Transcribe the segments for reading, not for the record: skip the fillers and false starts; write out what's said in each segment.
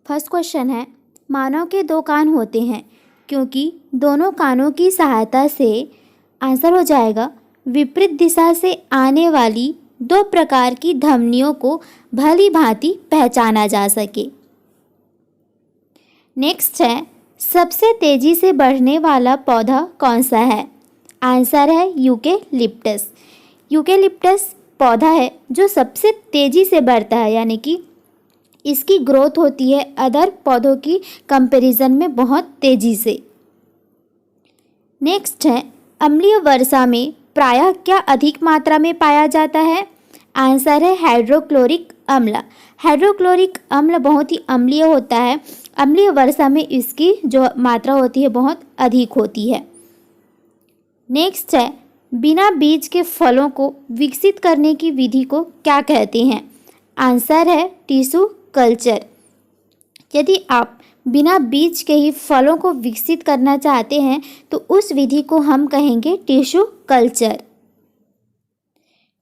First question है, मानव के दो कान होते हैं क्योंकि दोनों कानों की सहायता से, आंसर हो जाएगा, विपरीत दिशा से आने वाली दो प्रकार की धमनियों को भली भांति पहचाना जा सके। नेक्स्ट है, सबसे तेजी से बढ़ने वाला पौधा कौन सा है? आंसर है यूकेलिप्टस। यूकेलिप्टस पौधा है जो सबसे तेजी से बढ़ता है, यानी कि इसकी ग्रोथ होती है अदर पौधों की कंपैरिजन में बहुत तेजी से। नेक्स्ट है, अम्लीय वर्षा में प्रायः क्या अधिक मात्रा में पाया जाता है? आंसर है हाइड्रोक्लोरिक अम्ल। हाइड्रोक्लोरिक अम्ल बहुत ही अम्लीय होता है। अम्लीय वर्षा में इसकी जो मात्रा होती है बहुत अधिक होती है। नेक्स्ट है, बिना बीज के फलों को विकसित करने की विधि को क्या कहते हैं? आंसर है टिश्यू कल्चर। यदि आप बिना बीज के ही फलों को विकसित करना चाहते हैं तो उस विधि को हम कहेंगे टिश्यू कल्चर।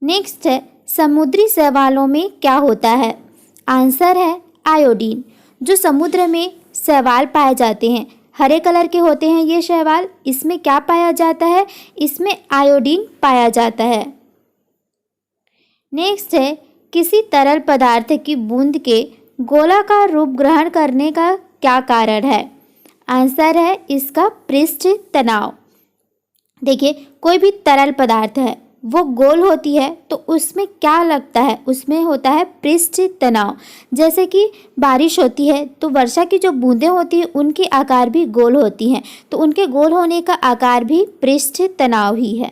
नेक्स्ट है, समुद्री शैवालों में क्या होता है? आंसर है आयोडीन। जो समुद्र में शैवाल पाए जाते हैं, हरे कलर के होते हैं ये शैवाल, इसमें क्या पाया जाता है? इसमें आयोडीन पाया जाता है। नेक्स्ट है, किसी तरल पदार्थ की बूंद के गोलाकार रूप ग्रहण करने का क्या कारण है? आंसर है इसका पृष्ठ तनाव। देखिए, कोई भी तरल पदार्थ है वो गोल होती है तो उसमें क्या लगता है? उसमें होता है पृष्ठ तनाव। जैसे कि बारिश होती है तो वर्षा की जो बूंदें होती हैं उनके आकार भी गोल होती हैं, तो उनके गोल होने का आकार भी पृष्ठ तनाव ही है।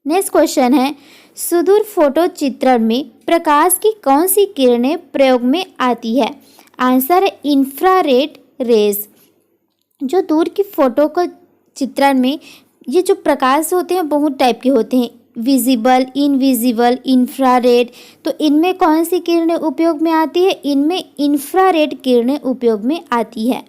नेक्स्ट क्वेश्चन है, सुदूर फोटो चित्रण में प्रकाश की कौन सी किरणें प्रयोग में आती है? आंसर है इंफ्रारेड रेज। जो दूर की फोटो को चित्रण में ये जो प्रकाश होते हैं बहुत टाइप के होते हैं, विजिबल, इनविजिबल, इंफ्रारेड। तो इनमें कौन सी किरणें उपयोग में आती है? इनमें इंफ्रारेड किरणें उपयोग में आती है।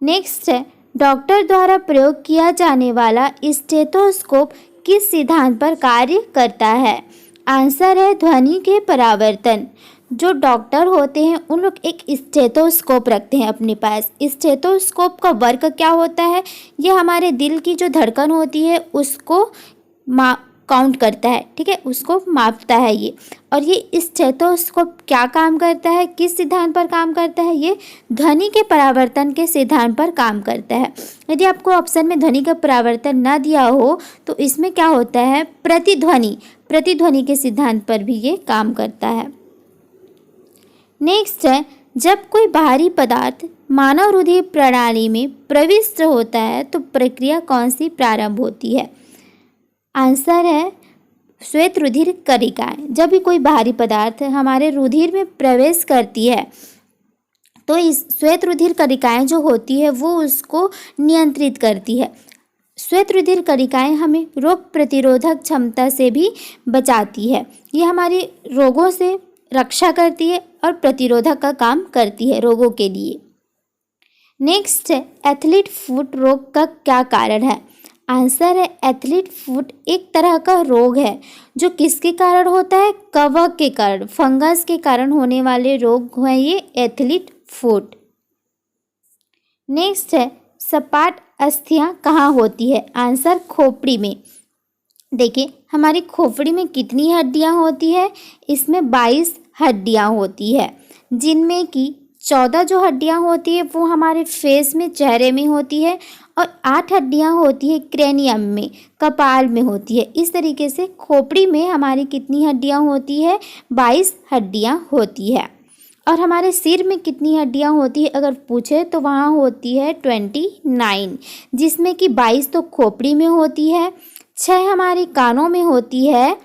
नेक्स्ट है, डॉक्टर द्वारा प्रयोग किया जाने वाला स्टेथोस्कोप किस सिद्धांत पर कार्य करता है? आंसर है ध्वनि के परावर्तन। जो डॉक्टर होते हैं उन लोग एक स्टेथोस्कोप रखते हैं अपने पास। स्टेथोस्कोप का वर्क क्या होता है? ये हमारे दिल की जो धड़कन होती है उसको काउंट करता है, ठीक है, उसको मापता है ये। और ये स्टेथोस्कोप क्या काम करता है, किस सिद्धांत पर काम करता है? ये ध्वनि के परावर्तन के सिद्धांत पर काम करता है। यदि आपको ऑप्शन में ध्वनि का परावर्तन ना दिया हो तो इसमें क्या होता है? प्रतिध्वनि के सिद्धांत पर भी ये काम करता है। नेक्स्ट है, जब कोई बाहरी पदार्थ मानव रुधिर प्रणाली में प्रविष्ट होता है तो प्रक्रिया कौन सी प्रारंभ होती है? आंसर है श्वेत रुधिर कणिकाएं। जब भी कोई बाहरी पदार्थ हमारे रुधिर में प्रवेश करती है तो इस श्वेत रुधिर कणिकाएं जो होती है वो उसको नियंत्रित करती है। श्वेत रुधिर कणिकाएं हमें रोग प्रतिरोधक क्षमता से भी बचाती है। ये हमारी रोगों से रक्षा करती है और प्रतिरोधक का काम करती है रोगों के लिए। नेक्स्ट है, एथलीट फुट रोग का क्या कारण है? आंसर है एथलीट फुट एक तरह का रोग है जो किसके कारण होता है? कवक के कारण, फंगस के कारण होने वाले रोग है ये एथलीट फुट। नेक्स्ट है, सपाट अस्थियां कहाँ होती है? आंसर खोपड़ी में। देखिए, हमारी खोपड़ी में कितनी हड्डियां होती है? इसमें 22 हड्डियां होती है, जिनमें की 14 जो हड्डियां होती है वो हमारे फेस में, चेहरे में होती है, और 8 हड्डियां होती है क्रेनियम में, कपाल में होती है। इस तरीके से खोपड़ी में हमारी कितनी हड्डियां होती है? 22 हड्डियां होती है। और हमारे सिर में कितनी हड्डियां होती है अगर पूछे तो वहाँ होती है 29, जिसमें कि 22 तो खोपड़ी में होती है, 6 हमारे कानों में होती है,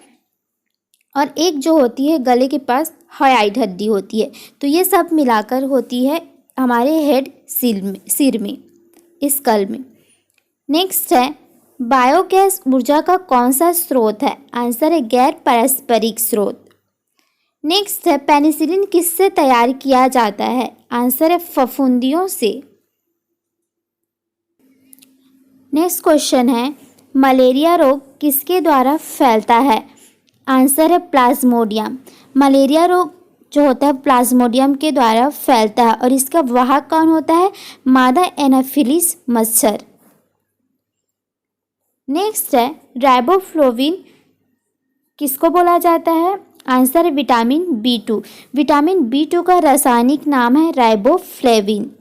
और एक जो होती है गले के पास हाइड हड्डी होती है। तो ये सब मिलाकर होती है हमारे हेड सिर में, स्कल में। नेक्स्ट है, बायोगैस ऊर्जा का कौन सा स्रोत है? आंसर है गैर पारस्परिक स्रोत। नेक्स्ट है, पेनिसिलिन किससे तैयार किया जाता है? आंसर है फफूंदियों से। नेक्स्ट क्वेश्चन है, मलेरिया रोग किसके द्वारा फैलता है? आंसर है प्लाज्मोडियम। मलेरिया रोग जो होता है प्लाज्मोडियम के द्वारा फैलता है और इसका वाहक कौन होता है? मादा एनाफिलिस मच्छर। नेक्स्ट है राइबोफ्लोविन किसको बोला जाता है? आंसर है विटामिन B2। विटामिन B2 का रासायनिक नाम है राइबोफ्लेविन।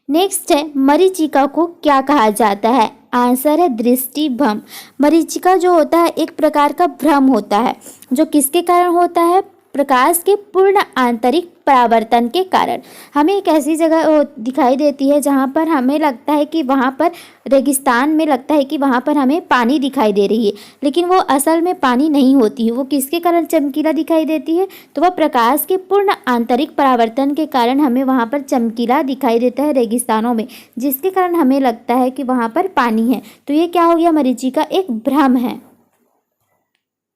नेक्स्ट है मरीचिका को क्या कहा जाता है? आंसर है दृष्टिभ्रम। मरीचिका जो होता है एक प्रकार का भ्रम होता है जो किसके कारण होता है? प्रकाश के पूर्ण आंतरिक परावर्तन के कारण। हमें एक ऐसी जगह दिखाई देती है जहाँ पर हमें लगता है कि वहाँ पर रेगिस्तान में लगता है कि वहाँ पर हमें पानी दिखाई दे रही है, लेकिन वो असल में पानी नहीं होती है। वो किसके कारण चमकीला दिखाई देती है? तो वह प्रकाश के पूर्ण आंतरिक परावर्तन के कारण हमें वहाँ पर चमकीला दिखाई देता है रेगिस्तानों में, जिसके कारण हमें लगता है कि वहाँ पर पानी है। तो ये क्या हो गया? मरीचिका एक भ्रम है।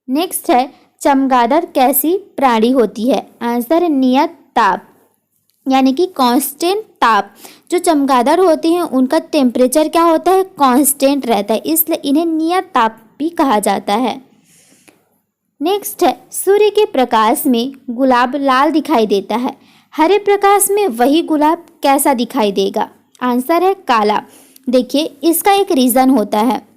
नेक्स्ट है चमगादड़ कैसी प्राणी होती है? आंसर है नियत ताप, यानी कि कांस्टेंट ताप। जो चमगादड़ होते हैं उनका टेम्परेचर क्या होता है? कांस्टेंट रहता है, इसलिए इन्हें नियत ताप भी कहा जाता है। नेक्स्ट है सूर्य के प्रकाश में गुलाब लाल दिखाई देता है, हरे प्रकाश में वही गुलाब कैसा दिखाई देगा? आंसर है काला। देखिए इसका एक रीज़न होता है,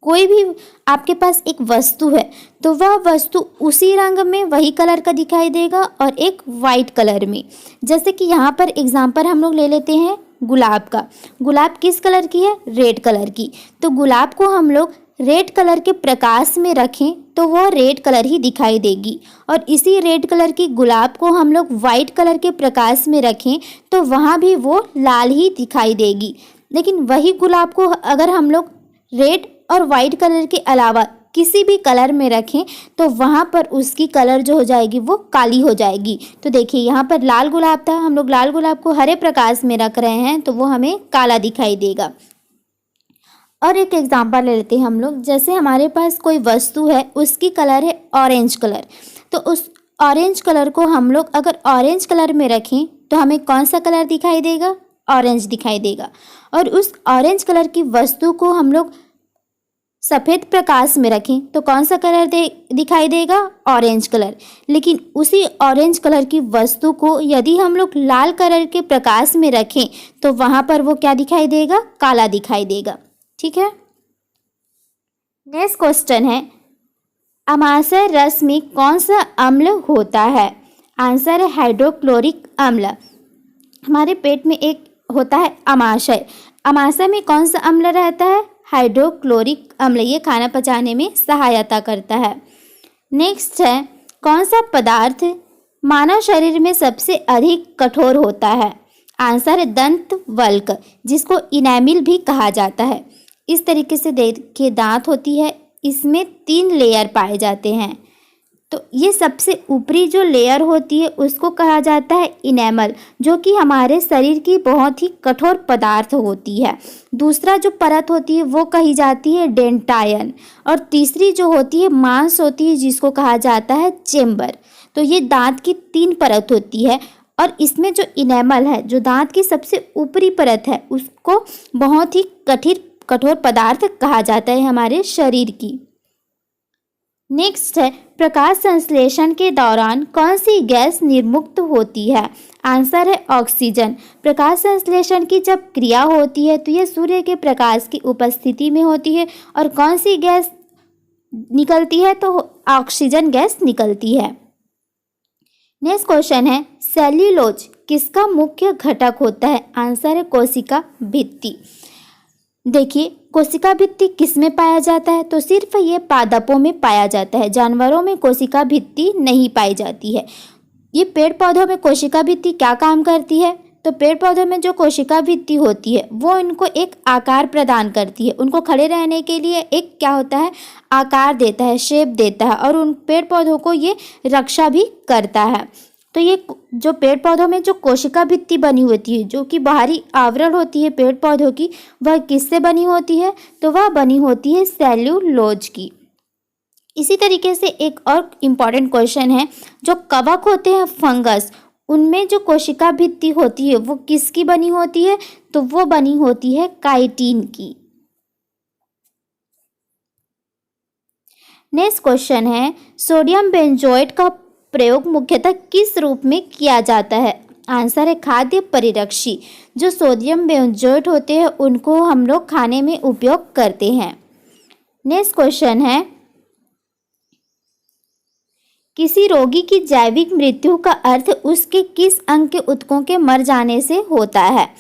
कोई भी आपके पास एक वस्तु है तो वह वस्तु उसी रंग में वही कलर का दिखाई देगा और एक वाइट कलर में। जैसे कि यहाँ पर एग्जांपल हम लोग ले लेते हैं गुलाब का। गुलाब किस कलर की है? रेड कलर की। तो गुलाब को हम लोग रेड कलर के प्रकाश में रखें तो वह रेड कलर ही दिखाई देगी, और इसी रेड कलर की गुलाब को हम लोग वाइट कलर के प्रकाश में रखें तो वहाँ भी वो लाल ही दिखाई देगी। लेकिन वही गुलाब को अगर हम लोग रेड और वाइट कलर के अलावा किसी भी कलर में रखें तो वहाँ पर उसकी कलर जो हो जाएगी वो काली हो जाएगी। तो देखिए यहाँ पर लाल गुलाब था, हम लोग लाल गुलाब को हरे प्रकाश में रख रहे हैं तो वो हमें काला दिखाई देगा। और एक एग्जांपल ले लेते हैं हम लोग। जैसे हमारे पास कोई वस्तु है, उसकी कलर है ऑरेंज कलर, तो उस ऑरेंज कलर को हम लोग अगर ऑरेंज कलर में रखें तो हमें कौन सा कलर दिखाई देगा? ऑरेंज दिखाई देगा। और उस ऑरेंज कलर की वस्तु को हम लोग सफ़ेद प्रकाश में रखें तो कौन सा कलर दिखाई देगा? Orange colour. लेकिन उसी ऑरेंज कलर की वस्तु को यदि हम लोग लाल कलर के प्रकाश में रखें तो वहाँ पर वो क्या दिखाई देगा? काला दिखाई देगा। ठीक है। नेक्स्ट क्वेश्चन है अमाशय रस में कौन सा अम्ल होता है? आंसर है हाइड्रोक्लोरिक अम्ल। हमारे पेट में एक होता है अमाशय, अमाशय में कौन सा अम्ल रहता है? हाइड्रोक्लोरिक अम्ल। ये खाना पचाने में सहायता करता है। नेक्स्ट है कौन सा पदार्थ मानव शरीर में सबसे अधिक कठोर होता है? आंसर है दंत वल्क, जिसको इनेमिल भी कहा जाता है। इस तरीके से देखिए दांत होती है, इसमें 3 लेयर पाए जाते हैं। तो ये सबसे ऊपरी जो लेयर होती है उसको कहा जाता है इनेमल, जो कि हमारे शरीर की बहुत ही कठोर पदार्थ होती है। दूसरा जो परत होती है वो कही जाती है डेंटायन, और तीसरी जो होती है मांस होती है जिसको कहा जाता है चेम्बर। तो ये दांत की 3 परत होती है, और इसमें जो इनेमल है, जो दांत की सबसे ऊपरी परत है, उसको बहुत ही कठोर पदार्थ कहा जाता है हमारे शरीर की। नेक्स्ट है प्रकाश संश्लेषण के दौरान कौन सी गैस निर्मुक्त होती है? आंसर है ऑक्सीजन। प्रकाश संश्लेषण की जब क्रिया होती है तो यह सूर्य के प्रकाश की उपस्थिति में होती है, और कौन सी गैस निकलती है? तो ऑक्सीजन गैस निकलती है। नेक्स्ट क्वेश्चन है सेल्यूलोज किसका मुख्य घटक होता है? आंसर है कोशिका भित्ति। देखिए कोशिका भित्ति किस में पाया जाता है? तो सिर्फ ये पादपों में पाया जाता है, जानवरों में कोशिका भित्ति नहीं पाई जाती है। ये पेड़ पौधों में कोशिका भित्ति क्या काम करती है? तो पेड़ पौधों में जो कोशिका भित्ति होती है वो इनको एक आकार प्रदान करती है, उनको खड़े रहने के लिए एक क्या होता है? आकार देता है, शेप देता है, और उन पेड़ पौधों को ये रक्षा भी करता है। तो ये जो पेड़ पौधों में जो कोशिका भित्ति बनी होती है, जो कि बाहरी आवरण होती है पेड़ पौधों की, वह किससे बनी होती है? तो वह बनी होती है सेल्यूलोज की। इसी तरीके से एक और इम्पॉर्टेंट क्वेश्चन है, जो कवक होते हैं फंगस, उनमें जो कोशिका भित्ति होती है वो किसकी बनी होती है? तो वो बनी होती है काइटिन की। नेक्स्ट क्वेश्चन है सोडियम बेंजोएट का प्रयोग मुख्यतः किस रूप में किया जाता है? आंसर है खाद्य परिरक्षी। जो सोडियम बेंजोएट होते हैं उनको हम लोग खाने में उपयोग करते हैं। नेक्स्ट क्वेश्चन है, किसी रोगी की जैविक मृत्यु का अर्थ उसके किस अंग के ऊतकों के मर जाने से होता है?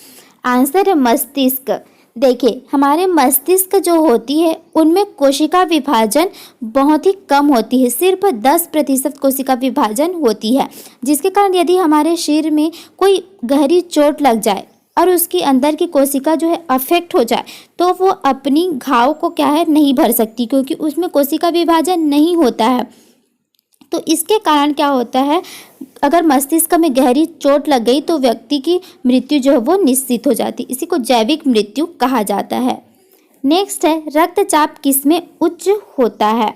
आंसर है मस्तिष्क। देखिए, हमारे मस्तिष्क जो होती है उनमें कोशिका विभाजन बहुत ही कम होती है, सिर्फ 10% कोशिका विभाजन होती है, जिसके कारण यदि हमारे शरीर में कोई गहरी चोट लग जाए और उसकी अंदर की कोशिका जो है अफेक्ट हो जाए तो वो अपनी घाव को क्या है नहीं भर सकती, क्योंकि उसमें कोशिका विभाजन नहीं होता है। तो इसके कारण क्या होता है, अगर मस्तिष्क में गहरी चोट लग गई तो व्यक्ति की मृत्यु जो है वो निश्चित हो जाती, इसी को जैविक मृत्यु कहा जाता है। नेक्स्ट है, रक्तचाप किसमें उच्च होता है?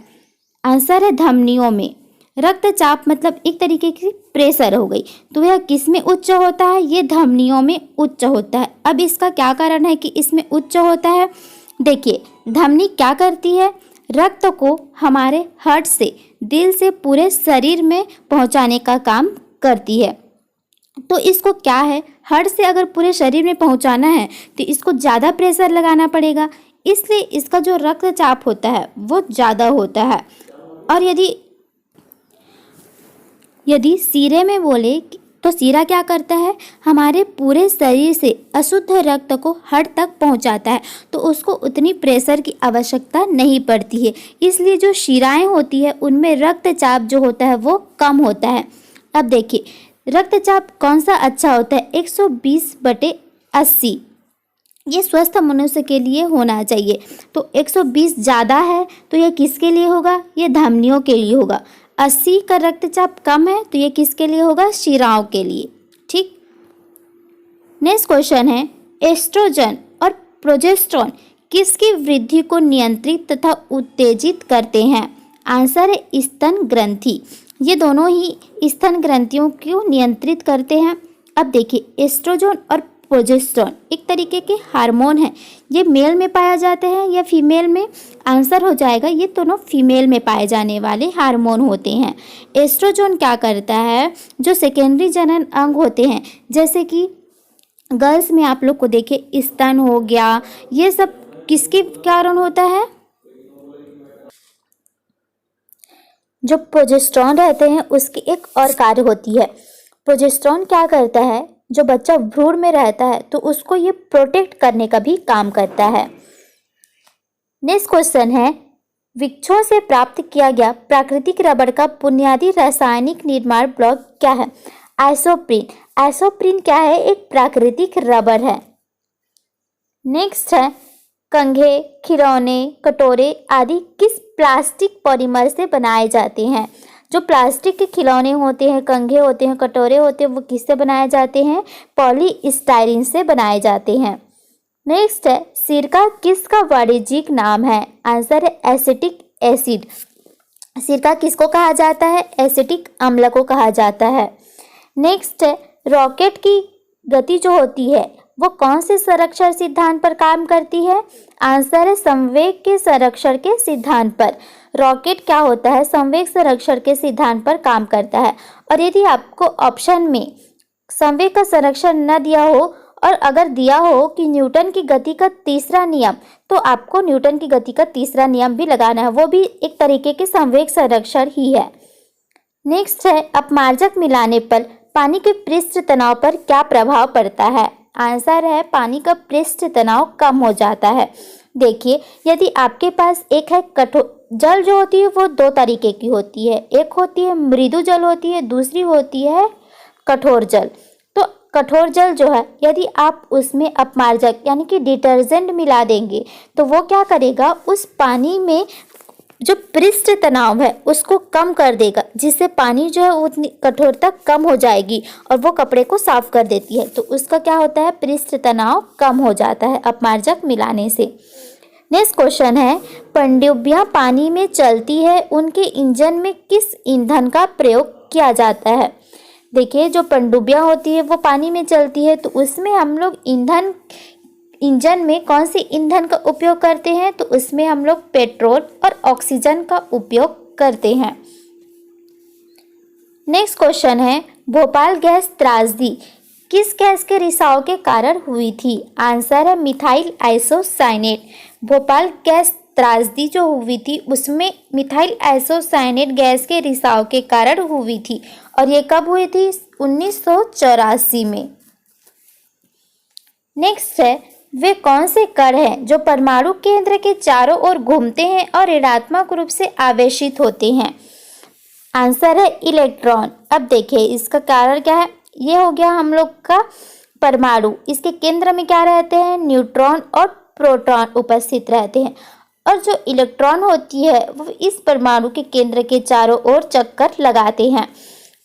आंसर है धमनियों में। रक्तचाप मतलब एक तरीके की प्रेशर हो गई, तो यह किसमें उच्च होता है? ये धमनियों में उच्च होता है। अब इसका क्या कारण है कि इसमें उच्च होता है? देखिए, धमनी क्या करती है, रक्त को हमारे हार्ट से, दिल से पूरे शरीर में पहुंचाने का काम करती है। तो इसको क्या है, हार्ट से अगर पूरे शरीर में पहुंचाना है तो इसको ज़्यादा प्रेशर लगाना पड़ेगा, इसलिए इसका जो रक्तचाप होता है वो ज़्यादा होता है। और यदि सीरे में बोले तो सीरा क्या करता है, हमारे पूरे शरीर से अशुद्ध रक्त को हार्ट तक पहुंचाता है, तो उसको उतनी प्रेशर की आवश्यकता नहीं पड़ती है, इसलिए जो शिराएं होती है उनमें रक्तचाप जो होता है वो कम होता है। अब देखिए, रक्तचाप कौन सा अच्छा होता है? 120/80 ये स्वस्थ मनुष्य के लिए होना चाहिए। तो 120 ज़्यादा है तो ये किसके लिए होगा? ये धमनियों के लिए होगा। 80 का रक्तचाप कम है तो ये किसके लिए होगा? शिराओं के लिए। ठीक। नेक्स्ट क्वेश्चन है, एस्ट्रोजन और प्रोजेस्टेरोन किसकी वृद्धि को नियंत्रित तथा उत्तेजित करते हैं? आंसर है स्तन ग्रंथि। ये दोनों ही स्तन ग्रंथियों को नियंत्रित करते हैं। अब देखिए, एस्ट्रोजन और प्रोजेस्टेरोन एक तरीके के हार्मोन हैं। ये मेल में पाया जाते हैं या फीमेल में? आंसर हो जाएगा ये दोनों फीमेल में पाए जाने वाले हार्मोन होते हैं। एस्ट्रोजन क्या करता है, जो सेकेंडरी जनन अंग होते हैं, जैसे कि गर्ल्स में आप लोग को देखे स्तन हो गया, ये सब किसके कारण होता है? जो प्रोजेस्टेरोन रहते हैं उसकी एक और कार्य होती है। प्रोजेस्टेरोन क्या करता है, जो बच्चा भ्रूण में रहता है तो उसको ये प्रोटेक्ट करने का भी काम करता है। नेक्स्ट क्वेश्चन है, वृक्षों से प्राप्त किया गया प्राकृतिक रबर का बुनियादी रासायनिक निर्माण ब्लॉक क्या है? आइसोप्रीन। आइसोप्रीन क्या है? एक प्राकृतिक रबर है। नेक्स्ट है, कंघे, खिलौने, कटोरे आदि किस प्लास्टिक पॉलीमर से बनाए जाते हैं? जो प्लास्टिक के खिलौने होते हैं, कंघे होते हैं, कटोरे होते हैं, वो किससे बनाए जाते हैं? पॉलीस्टाइरीन से बनाए जाते हैं। नेक्स्ट है, सिरका किसका वाणिज्यिक नाम है? आंसर है एसिटिक एसिड। सिरका किसको कहा जाता है? एसिटिक अम्ल को कहा जाता है। नेक्स्ट है, रॉकेट की गति जो होती है वो कौन से संरक्षण सिद्धांत पर काम करती है? आंसर है संवेग के संरक्षण के सिद्धांत पर। रॉकेट क्या होता है? संवेग संरक्षण के सिद्धांत पर काम करता है। और यदि आपको ऑप्शन में संवेग का संरक्षण न दिया हो और अगर दिया हो कि न्यूटन की गति का तीसरा नियम, तो आपको न्यूटन की गति का तीसरा नियम भी लगाना है, वो भी एक तरीके के संवेग संरक्षण ही है। नेक्स्ट है, अपमार्जक मिलाने पर पानी के पृष्ठ तनाव पर क्या प्रभाव पड़ता है? आंसर है पानी का पृष्ठ तनाव कम हो जाता है। देखिए, यदि आपके पास एक है कठोर जल, जो होती है वो दो तरीके की होती है, एक होती है मृदु जल होती है, दूसरी होती है कठोर जल। तो कठोर जल जो है, यदि आप उसमें अपमार्जक यानी कि डिटर्जेंट मिला देंगे तो वो क्या करेगा, उस पानी में जो पृष्ठ तनाव है उसको कम कर देगा, जिससे पानी जो है उतनी कठोरता कम हो जाएगी और वो कपड़े को साफ कर देती है। तो उसका क्या होता है, पृष्ठ तनाव कम हो जाता है अपमार्जक मिलाने से। नेक्स्ट क्वेश्चन है, पनडुब्बियां पानी में चलती है, उनके इंजन में किस ईंधन का प्रयोग किया जाता है? देखिए, जो पनडुब्बियां होती है वो पानी में चलती है, तो उसमें हम लोग इंजन में कौन सी ईंधन का उपयोग करते हैं? तो उसमें हम लोग पेट्रोल और ऑक्सीजन का उपयोग करते हैं। नेक्स्ट क्वेश्चन है, भोपाल गैस त्रासदी किस गैस के रिसाव के कारण हुई थी? आंसर है मिथाइल आइसोसाइनेट। भोपाल गैस त्रासदी जो हुई थी उसमें मिथाइल आइसोसाइनेट गैस के रिसाव के कारण हुई थी और ये कब हुई थी? 1984 में। नेक्स्ट है, वे कौन से कण हैं जो परमाणु केंद्र के चारों ओर घूमते हैं और ऋणात्मक रूप से आवेशित होते हैं? आंसर है इलेक्ट्रॉन। अब देखिए इसका कारण क्या है, ये हो गया हम लोग का परमाणु, इसके केंद्र में क्या रहते हैं? न्यूट्रॉन और प्रोटॉन उपस्थित रहते हैं और जो इलेक्ट्रॉन होती है वो इस परमाणु के केंद्र के चारों ओर चक्कर लगाते हैं।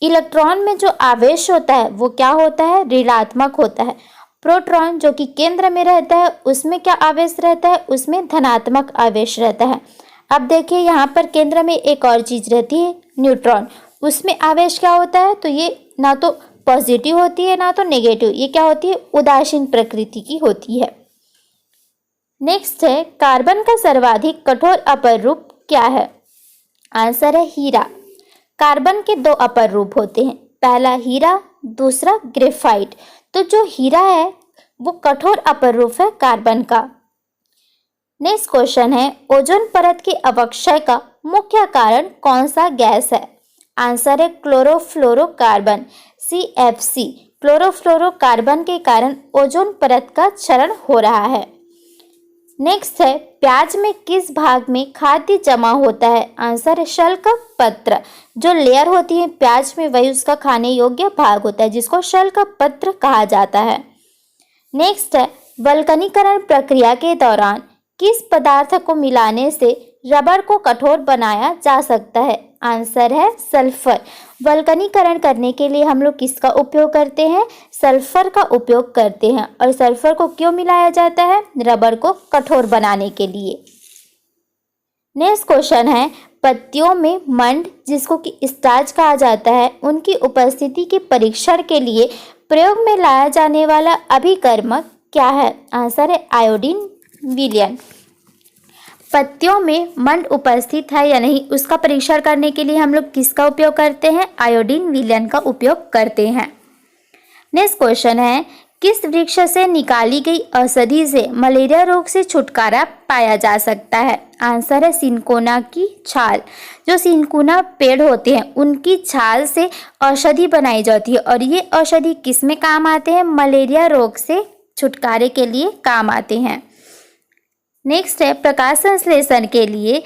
इलेक्ट्रॉन में जो आवेश होता है वो क्या होता है? ऋणात्मक होता है। प्रोटॉन जो कि केंद्र में रहता है उसमें क्या आवेश रहता है? उसमें धनात्मक आवेश रहता है। अब देखिए यहाँ पर केंद्र में एक और चीज़ रहती है, न्यूट्रॉन, उसमें आवेश क्या होता है? तो ये ना तो पॉजिटिव होती है ना तो नेगेटिव, ये क्या होती है? उदासीन प्रकृति की होती है। नेक्स्ट है, कार्बन का सर्वाधिक कठोर अपर रूप क्या है? आंसर है हीरा। कार्बन के दो अपर रूप होते हैं, पहला हीरा, दूसरा ग्रेफाइट। तो जो हीरा है वो कठोर अपर रूप है कार्बन का। नेक्स्ट क्वेश्चन है, ओजोन परत के अवक्षय का मुख्य कारण कौन सा गैस है? आंसर है क्लोरोफ्लोरोकार्बन, CFC। क्लोरोफ्लोरोकार्बन के कारण ओजोन परत का क्षरण हो रहा है। नेक्स्ट है, प्याज में किस भाग में खाद्य जमा होता है? आंसर है शल्क पत्र। जो लेयर होती है प्याज में वही उसका खाने योग्य भाग होता है जिसको शल्क पत्र कहा जाता है। नेक्स्ट है, वल्कनीकरण प्रक्रिया के दौरान किस पदार्थ को मिलाने से रबर को कठोर बनाया जा सकता है? आंसर है सल्फर। वल्कनीकरण करने के लिए हम लोग किसका उपयोग करते हैं? सल्फर का उपयोग करते हैं। और सल्फर को क्यों मिलाया जाता है? रबर को कठोर बनाने के लिए। नेक्स्ट क्वेश्चन है, पत्तियों में मंड जिसको कि स्टार्च कहा जाता है उनकी उपस्थिति के परीक्षण के लिए प्रयोग में लाया जाने वाला अभिकर्मक क्या है? आंसर है आयोडीन विलयन। पत्तियों में मंड उपस्थित है या नहीं उसका परीक्षण करने के लिए हम लोग किसका उपयोग करते हैं? आयोडीन विलयन का उपयोग करते हैं। नेक्स्ट क्वेश्चन है, किस वृक्ष से निकाली गई औषधि से मलेरिया रोग से छुटकारा पाया जा सकता है? आंसर है सिनकोना की छाल। जो सिनकोना पेड़ होते हैं उनकी छाल से औषधि बनाई जाती है और ये औषधि किस में काम आते हैं? मलेरिया रोग से छुटकारे के लिए काम आते हैं। नेक्स्ट है, प्रकाश संश्लेषण के लिए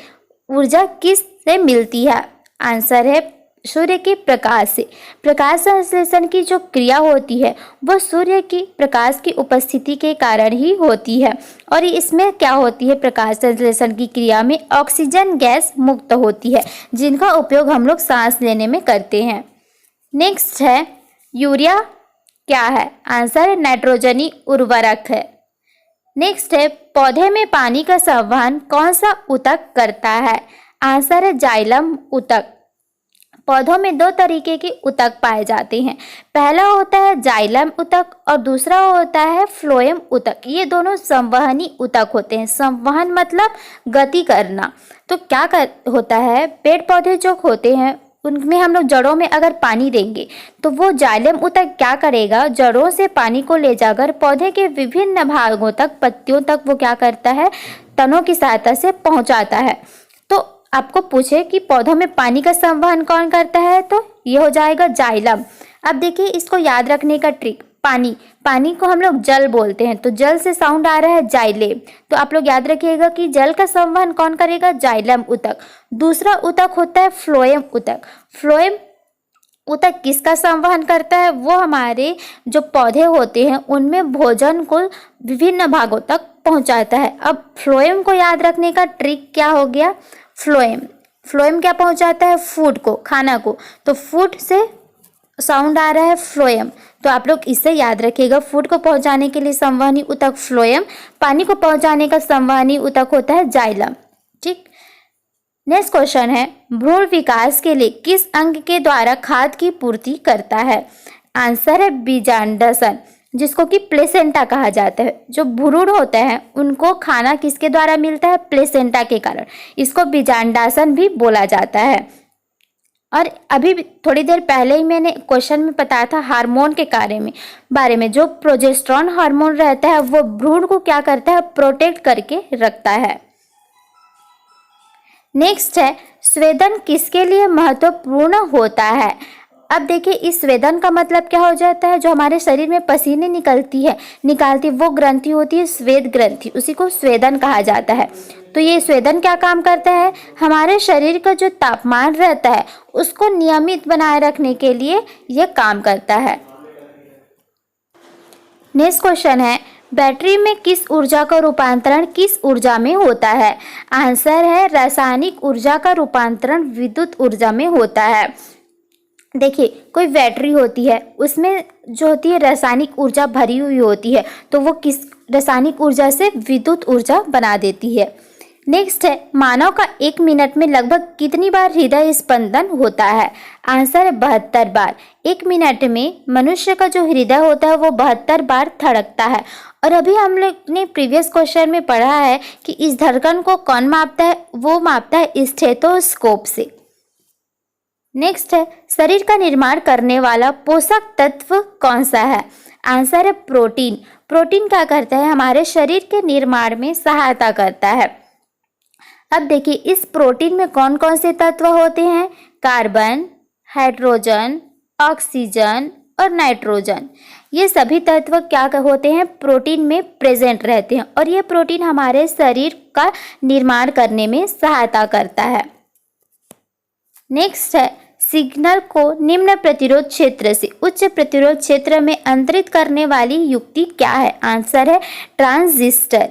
ऊर्जा किस से मिलती है? आंसर है सूर्य के प्रकाश से। प्रकाश संश्लेषण की जो क्रिया होती है वो सूर्य की प्रकाश की उपस्थिति के कारण ही होती है और इसमें क्या होती है? प्रकाश संश्लेषण की क्रिया में ऑक्सीजन गैस मुक्त होती है जिनका उपयोग हम लोग सांस लेने में करते हैं। नेक्स्ट है, यूरिया क्या है? आंसर है नाइट्रोजनी उर्वरक है। नेक्स्ट है, पौधे में पानी का संवहन कौन सा ऊतक करता है? आंसर है जाइलम ऊतक। पौधों में दो तरीके के ऊतक पाए जाते हैं, पहला होता है जाइलम ऊतक और दूसरा होता है फ्लोएम ऊतक। ये दोनों संवहनी ऊतक होते हैं। संवहन मतलब गति करना। तो क्या होता है, पेड़ पौधे जो होते हैं उनमें हम लोग जड़ों में अगर पानी देंगे तो वो जाइलम ऊतक क्या करेगा? जड़ों से पानी को ले जाकर पौधे के विभिन्न भागों तक, पत्तियों तक वो क्या करता है? तनों की सहायता से पहुंचाता है। तो आपको पूछे कि पौधों में पानी का संवहन कौन करता है, तो ये हो जाएगा जाइलम। अब देखिए इसको याद रखने का ट्रिक, पानी को हम लोग जल बोलते हैं तो जल से साउंड आ रहा है जाइलेम। तो आप लोग याद रखिएगा कि जल का संवहन कौन करेगा? जाइलम ऊतक। दूसरा ऊतक होता है फ्लोएम ऊतक। फ्लोएम ऊतक किसका संवहन करता है? वो हमारे जो पौधे होते हैं उनमें भोजन को विभिन्न भागों तक पहुंचाता है। अब फ्लोएम को याद रखने का ट्रिक क्या हो गया? फ्लोएम क्या पहुंचाता है? फूड को, खाना को। तो फूड से साउंड आ रहा है फ्लोएम, तो आप लोग इसे याद रखिएगा। फूड को पहुंचाने के लिए संवहनी ऊतक फ्लोएम, पानी को पहुंचाने का संवहनी ऊतक होता है जाइलम। ठीक। नेक्स्ट क्वेश्चन है, भ्रूण विकास के लिए किस अंग के द्वारा खाद्य की पूर्ति करता है? आंसर है बीजांडसन, जिसको कि प्लेसेंटा कहा जाता है। जो भ्रूण होते हैं उनको खाना किसके द्वारा मिलता है? प्लेसेंटा के कारण। इसको बीजांडासन भी बोला जाता है। और अभी थोड़ी देर पहले ही मैंने क्वेश्चन में बताया था हार्मोन के बारे में जो प्रोजेस्टेरॉन हार्मोन रहता है वो भ्रूण को क्या करता है, प्रोटेक्ट करके रखता है। नेक्स्ट है, स्वेदन किसके लिए महत्वपूर्ण होता है। अब देखिए इस स्वेदन का मतलब क्या हो जाता है, जो हमारे शरीर में पसीने निकालती वो ग्रंथि होती है स्वेद ग्रंथि, उसी को स्वेदन कहा जाता है। तो ये स्वेदन क्या काम करता है, हमारे शरीर का जो तापमान रहता है उसको नियमित बनाए रखने के लिए ये काम करता है। नेक्स्ट क्वेश्चन है, बैटरी में किस ऊर्जा का रूपांतरण किस ऊर्जा में होता है। आंसर है रासायनिक ऊर्जा का रूपांतरण विद्युत ऊर्जा में होता है। देखिए कोई बैटरी होती है, उसमें जो होती है रासायनिक ऊर्जा भरी हुई होती है, तो वो किस रासायनिक ऊर्जा से विद्युत ऊर्जा बना देती है। नेक्स्ट है, मानव का 1 मिनट में लगभग कितनी बार हृदय स्पंदन होता है। आंसर है 72 बार। 1 मिनट में मनुष्य का जो हृदय होता है वो 72 बार धड़कता है। और अभी हम लोग ने प्रीवियस क्वेश्चन में पढ़ा है कि इस धड़कन को कौन मापता है, वो मापता है स्टेथोस्कोप से। नेक्स्ट है, शरीर का निर्माण करने वाला पोषक तत्व कौन सा है। आंसर है प्रोटीन। प्रोटीन क्या करता है, हमारे शरीर के निर्माण में सहायता करता है। अब देखिए इस प्रोटीन में कौन कौन से तत्व होते हैं, कार्बन, हाइड्रोजन, ऑक्सीजन और नाइट्रोजन। ये सभी तत्व क्या होते हैं, प्रोटीन में प्रेजेंट रहते हैं और ये प्रोटीन हमारे शरीर का निर्माण करने में सहायता करता है। नेक्स्ट है, सिग्नल को निम्न प्रतिरोध क्षेत्र से उच्च प्रतिरोध क्षेत्र में अंतरित करने वाली युक्ति क्या है। आंसर है ट्रांजिस्टर।